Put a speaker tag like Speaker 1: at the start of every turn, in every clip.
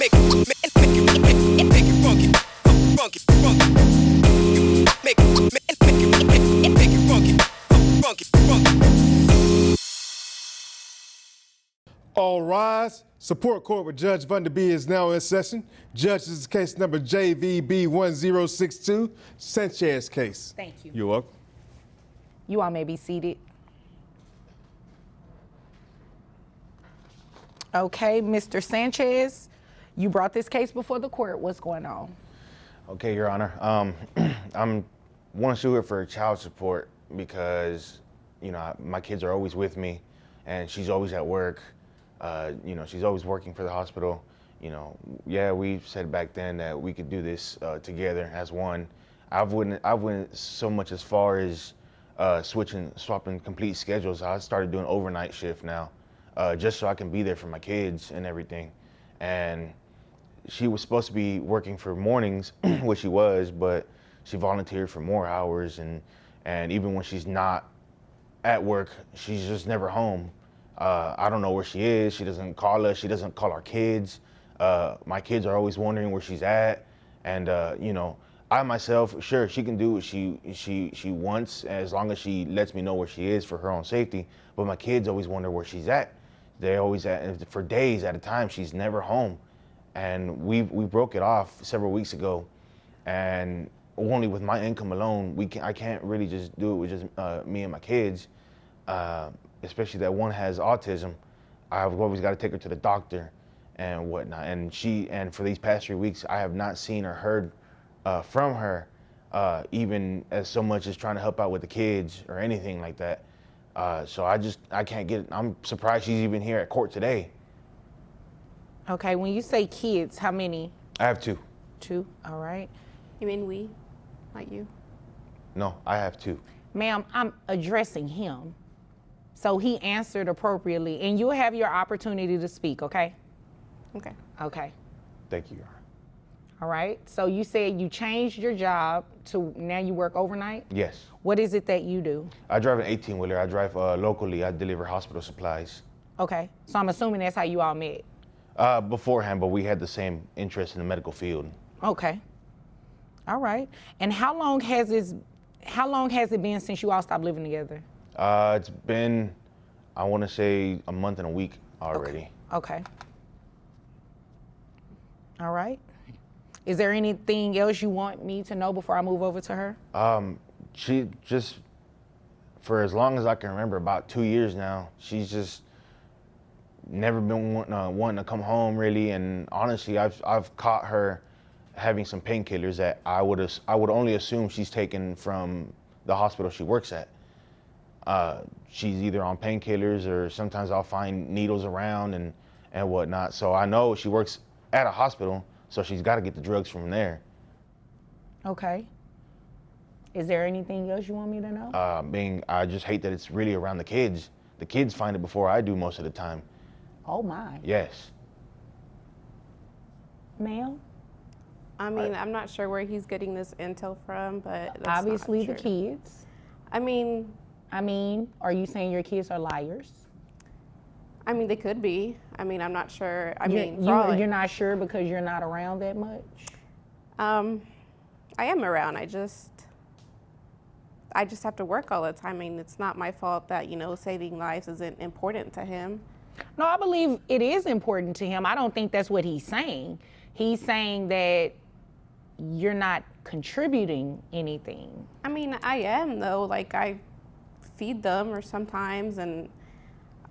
Speaker 1: Make it funky, funky, funky. Make it funky, funky, funky.
Speaker 2: All rise. Support court with Judge Van der Bee is now in session. Judge, this is case number JVB1062, Sanchez case.
Speaker 3: Thank you.
Speaker 2: You're welcome.
Speaker 3: You all may be seated. Okay, Mr. Sanchez, you brought this case before the court. What's going on?
Speaker 4: Okay, Your Honor. I'm want to sue her for child support because, you know, my kids are always with me, and she's always at work. You know, she's always working for the hospital. You know, yeah, we said back then that we could do this together as one. I wouldn't so much as far as swapping complete schedules. I started doing overnight shift now, just so I can be there for my kids and everything. And she was supposed to be working for mornings, which she was, but she volunteered for more hours. And even when she's not at work, she's just never home. I don't know where she is. She doesn't call us. She doesn't call our kids. My kids are always wondering where she's at. And, you know, I myself, sure, she can do what she wants as long as she lets me know where she is for her own safety. But my kids always wonder where she's at. They're always at, for days at a time, she's never home. And we broke it off several weeks ago. And only with my income alone, I can't really just do it with just me and my kids. Especially that one has autism. I've always got to take her to the doctor and whatnot. And for these past 3 weeks, I have not seen or heard from her, even as so much as trying to help out with the kids or anything like that. So I can't get it. I'm surprised she's even here at court today.
Speaker 3: Okay, when you say kids, how many?
Speaker 4: I have two.
Speaker 3: Two, all right.
Speaker 5: You mean we, not you?
Speaker 4: No, I have two.
Speaker 3: Ma'am, I'm addressing him. So he answered appropriately, and you'll have your opportunity to speak, okay?
Speaker 5: Okay.
Speaker 3: Okay,
Speaker 4: Thank you, Your Honor.
Speaker 3: all right. So you said you changed your job to now you work overnight?
Speaker 4: Yes.
Speaker 3: What is it that you do?
Speaker 4: I drive an 18-wheeler. I drive locally. I deliver hospital supplies.
Speaker 3: Okay, so I'm assuming that's how you all met.
Speaker 4: Beforehand, but we had the same interest in the medical field.
Speaker 3: Okay, all right. And how long has it been since you all stopped living together?
Speaker 4: It's been, I want to say, a month and a week already.
Speaker 3: Okay. All right. Is there anything else you want me to know before I move over to her?
Speaker 4: She just, for as long as I can remember, about 2 years now, she's just never been wanting to come home really. And honestly, I've caught her having some painkillers that I would only assume she's taken from the hospital she works at. She's either on painkillers or sometimes I'll find needles around and whatnot. So I know she works at a hospital, so she's got to get the drugs from there.
Speaker 3: Okay. Is there anything else you want me to know?
Speaker 4: I just hate that it's really around the kids. The kids find it before I do most of the time.
Speaker 3: Oh my.
Speaker 4: Yes.
Speaker 3: Ma'am?
Speaker 5: I mean, I'm not sure where he's getting this intel from, but that's
Speaker 3: Obviously
Speaker 5: not
Speaker 3: the
Speaker 5: true.
Speaker 3: kids.
Speaker 5: I mean,
Speaker 3: Are you saying your kids are liars?
Speaker 5: they could be. I mean, I'm not sure.
Speaker 3: You're not sure because you're not around that much?
Speaker 5: I am around. I just have to work all the time. I mean, it's not my fault that, saving lives isn't important to him.
Speaker 3: No, I believe it is important to him. I don't think that's what he's saying. He's saying that you're not contributing anything.
Speaker 5: I mean, I am, though. Like, I feed them or sometimes, and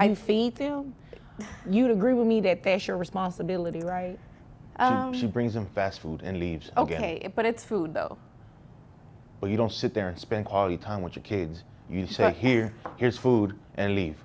Speaker 3: You feed them? You'd agree with me that that's your responsibility, right?
Speaker 4: She brings them fast food and leaves again.
Speaker 5: Okay, but it's food, though.
Speaker 4: But you don't sit there and spend quality time with your kids. You say, here's food, and leave.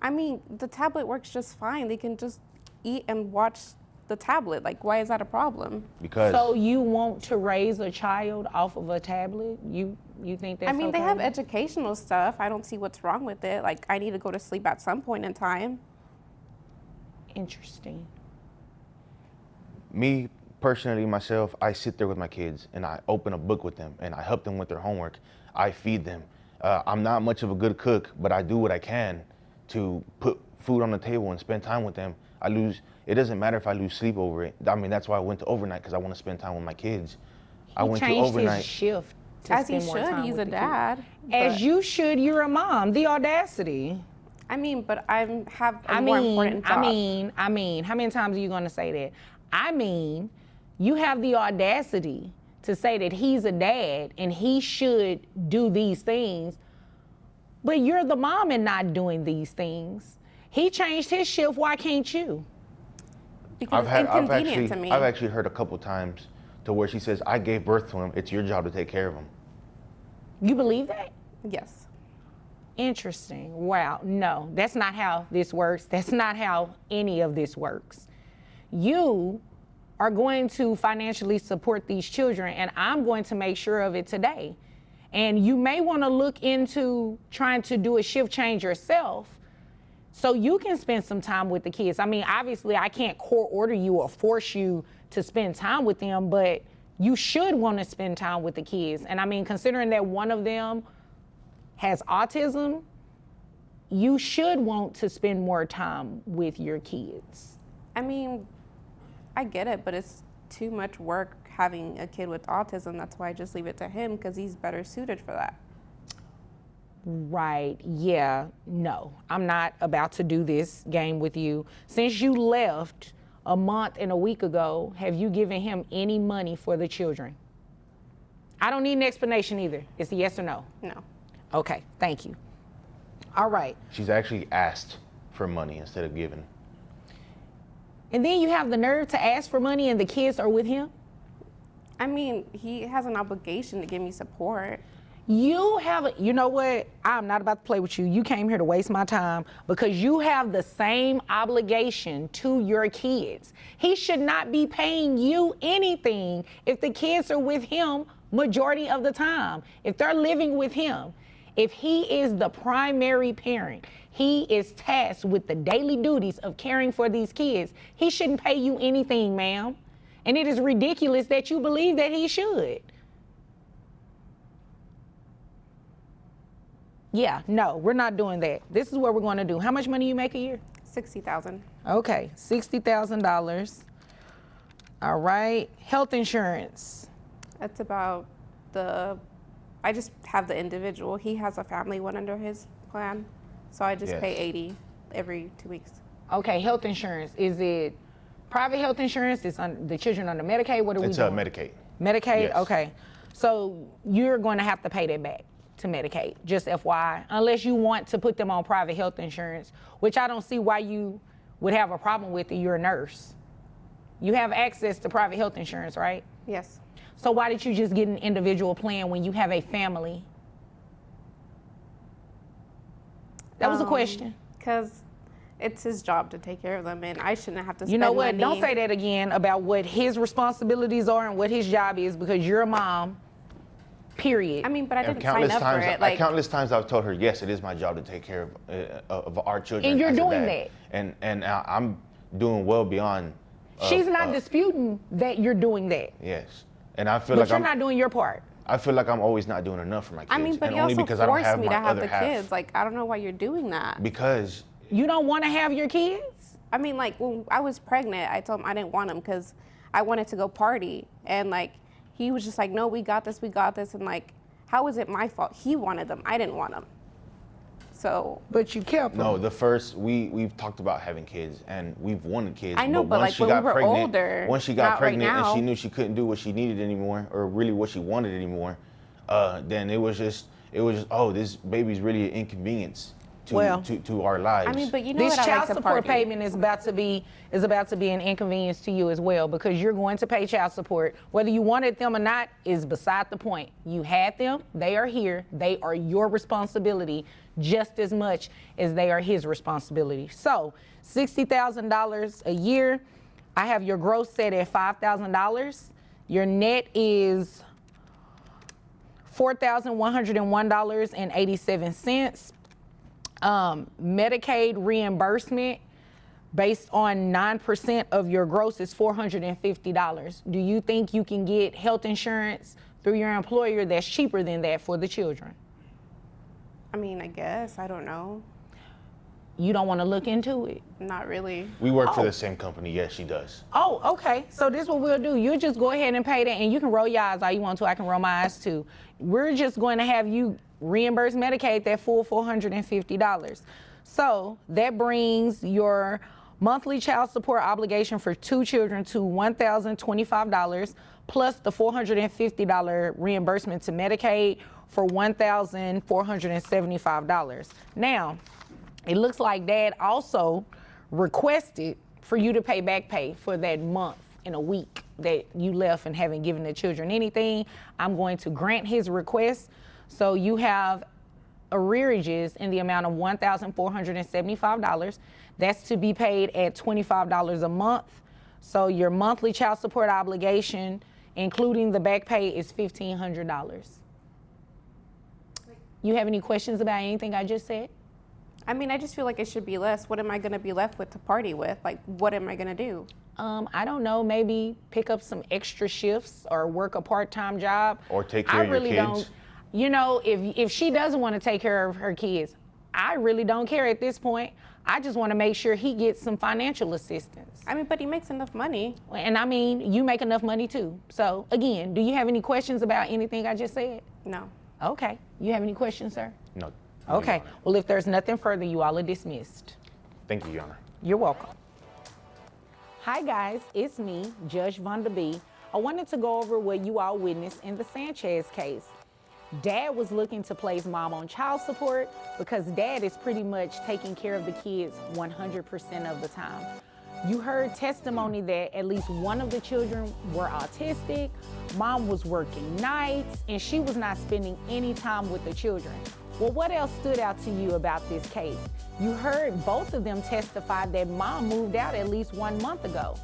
Speaker 5: I mean, the tablet works just fine. They can just eat and watch the tablet. Like, why is that a problem?
Speaker 4: Because
Speaker 3: So you want to raise a child off of a tablet? You think that's
Speaker 5: They
Speaker 3: okay?
Speaker 5: have educational stuff. I don't see what's wrong with it. Like, I need to go to sleep at some point in time.
Speaker 3: Interesting.
Speaker 4: me personally, myself, I sit there with my kids and I open a book with them and I help them with their homework. I feed them. I'm not much of a good cook, but I do what I can to put food on the table and spend time with them. It doesn't matter if I lose sleep over it. I mean, that's why I went to overnight, because I want to spend time with my kids. I
Speaker 3: He
Speaker 4: went to
Speaker 3: changed
Speaker 4: overnight.
Speaker 3: his shift to
Speaker 5: As he
Speaker 3: spend more
Speaker 5: should,
Speaker 3: time
Speaker 5: he's
Speaker 3: with
Speaker 5: a
Speaker 3: the kids.
Speaker 5: dad.
Speaker 3: As
Speaker 5: but-
Speaker 3: you should, you're a mom. The audacity.
Speaker 5: I mean, but I have a more important job.
Speaker 3: How many times are you going to say that? I mean, you have the audacity to say that he's a dad and he should do these things, but you're the mom and not doing these things. He changed his shift. Why can't you?
Speaker 5: Because it's inconvenient to me.
Speaker 4: I've actually heard a couple times to where she says, I gave birth to him. It's your job to take care of him.
Speaker 3: You believe that?
Speaker 5: Yes.
Speaker 3: Interesting. Wow. No, that's not how this works. That's not how any of this works. You are going to financially support these children, and I'm going to make sure of it today. And you may want to look into trying to do a shift change yourself so you can spend some time with the kids. I mean, obviously, I can't court order you or force you to spend time with them, but you should want to spend time with the kids. And I mean, considering that one of them has autism, you should want to spend more time with your kids.
Speaker 5: I mean, I get it, but it's too much work having a kid with autism. That's why I just leave it to him, because he's better suited for that.
Speaker 3: Right, yeah, no, I'm not about to do this game with you. Since you left a month and a week ago, have you given him any money for the children? I don't need an explanation either. It's a yes or no.
Speaker 5: No.
Speaker 3: Okay, thank you. All right.
Speaker 4: She's actually asked for money instead of giving.
Speaker 3: And then you have the nerve to ask for money and the kids are with him?
Speaker 5: I mean, he has an obligation to give me support.
Speaker 3: You know what? I'm not about to play with you. You came here to waste my time because you have the same obligation to your kids. He should not be paying you anything if the kids are with him majority of the time. If they're living with him, if he is the primary parent, he is tasked with the daily duties of caring for these kids. He shouldn't pay you anything, ma'am. And it is ridiculous that you believe that he should. Yeah, no, we're not doing that. This is what we're going to do. How much money you make a year?
Speaker 5: $60,000.
Speaker 3: Okay, $60,000. All right, health insurance.
Speaker 5: That's about I just have the individual. He has a family one under his plan. So I just
Speaker 4: Yes.
Speaker 5: pay $80 every 2 weeks.
Speaker 3: Okay, health insurance. Is it private health insurance? Is the children under Medicaid? What are
Speaker 4: It's
Speaker 3: we doing?
Speaker 4: Medicaid.
Speaker 3: Medicaid?
Speaker 4: Yes.
Speaker 3: Okay. So you're going to have to pay that back to Medicaid, just FYI, unless you want to put them on private health insurance, which I don't see why you would have a problem with it. You're a nurse. You have access to private health insurance, right?
Speaker 5: Yes.
Speaker 3: So why did you just get an individual plan when you have a family? That was a question.
Speaker 5: Because it's his job to take care of them, and I shouldn't have to spend
Speaker 3: You know what?
Speaker 5: money.
Speaker 3: Don't say that again about what his responsibilities are and what his job is, because you're a mom, period.
Speaker 5: I mean, but I
Speaker 4: And
Speaker 5: didn't sign up for it. Like,
Speaker 4: countless times I've told her, yes, it is my job to take care of our children.
Speaker 3: And you're
Speaker 4: as a
Speaker 3: doing
Speaker 4: dad. And I'm doing well beyond.
Speaker 3: She's not disputing that you're doing that,
Speaker 4: Yes, and I feel
Speaker 3: but
Speaker 4: like
Speaker 3: you're
Speaker 4: I'm.
Speaker 3: not doing your part.
Speaker 4: I feel like I'm always not doing enough for my kids.
Speaker 5: I mean, but
Speaker 4: and
Speaker 5: you
Speaker 4: only
Speaker 5: also
Speaker 4: because I don't
Speaker 5: forced
Speaker 4: have
Speaker 5: me
Speaker 4: my
Speaker 5: to have
Speaker 4: other
Speaker 5: the
Speaker 4: half.
Speaker 5: kids. Like, I don't know why you're doing that.
Speaker 4: Because
Speaker 3: You don't want to have your kids?
Speaker 5: I mean, like, when I was pregnant, I told him I didn't want him because I wanted to go party. And, like, he was just like, no, we got this. And, like, how is it my fault? He wanted them. I didn't want them. So,
Speaker 3: But you kept them.
Speaker 4: no, we've talked about having kids and we've wanted kids.
Speaker 5: I know, but,
Speaker 4: once
Speaker 5: like,
Speaker 4: she
Speaker 5: when we
Speaker 4: got
Speaker 5: were
Speaker 4: pregnant,
Speaker 5: older,
Speaker 4: once she
Speaker 5: not
Speaker 4: got
Speaker 5: right
Speaker 4: pregnant and
Speaker 5: now.
Speaker 4: she knew she couldn't do what she needed anymore, or really what she wanted anymore, then it was just oh, this baby's really an inconvenience to our lives.
Speaker 5: I mean, but you know
Speaker 3: This
Speaker 5: what I
Speaker 3: child
Speaker 5: like to
Speaker 3: support
Speaker 5: party.
Speaker 3: payment is about to be an inconvenience to you as well, because you're going to pay child support. Whether you wanted them or not is beside the point. You had them, they are here, they are your responsibility just as much as they are his responsibility. So $60,000 a year. I have your gross set at $5,000. Your net is $4,101.87. Medicaid reimbursement based on 9% of your gross is $450. Do you think you can get health insurance through your employer that's cheaper than that for the children?
Speaker 5: I mean, I guess. I don't know.
Speaker 3: You don't want to look into it?
Speaker 5: Not really.
Speaker 4: We work for
Speaker 3: Oh.
Speaker 4: the same company. Yes, she does.
Speaker 3: Oh, okay. So this is what we'll do. You just go ahead and pay that, and you can roll your eyes all you want to. I can roll my eyes too. We're just going to have you reimburse Medicaid that full $450. So that brings your monthly child support obligation for 2 children to $1,025 plus the $450 reimbursement to Medicaid for $1,475. Now, it looks like Dad also requested for you to pay back pay for that month and a week that you left and haven't given the children anything. I'm going to grant his request. So you have arrearages in the amount of $1,475. That's to be paid at $25 a month. So your monthly child support obligation, including the back pay, is $1,500. You have any questions about anything I just said?
Speaker 5: I mean, I just feel like it should be less. What am I going to be left with to party with? Like, what am I going to do?
Speaker 3: I don't know, maybe pick up some extra shifts or work a part-time job.
Speaker 4: Or take care of your kids.
Speaker 3: Don't, you know, if she doesn't want to take care of her kids, I really don't care at this point. I just want to make sure he gets some financial assistance.
Speaker 5: I mean, but he makes enough money.
Speaker 3: And I mean, you make enough money too. So again, do you have any questions about anything I just said?
Speaker 5: No.
Speaker 3: Okay. You have any questions, sir?
Speaker 4: No.
Speaker 3: Okay.
Speaker 4: Your Honor.
Speaker 3: Well, if there's nothing further, you all are dismissed.
Speaker 4: Thank you, Your Honor.
Speaker 3: You're welcome. Hi guys, it's me, Judge Vanderby. I wanted to go over what you all witnessed in the Sanchez case. Dad was looking to place Mom on child support because Dad is pretty much taking care of the kids 100% of the time. You heard testimony that at least one of the children were autistic, Mom was working nights, and she was not spending any time with the children. Well, what else stood out to you about this case? You heard both of them testify that Mom moved out at least 1 month ago.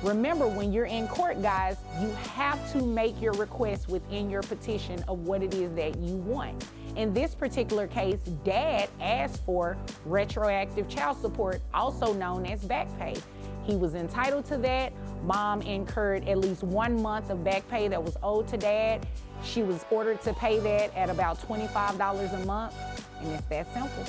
Speaker 3: Remember, when you're in court, guys, you have to make your request within your petition of what it is that you want. In this particular case, Dad asked for retroactive child support, also known as back pay. He was entitled to that. Mom incurred at least 1 month of back pay that was owed to Dad. She was ordered to pay that at about $25 a month, and it's that simple.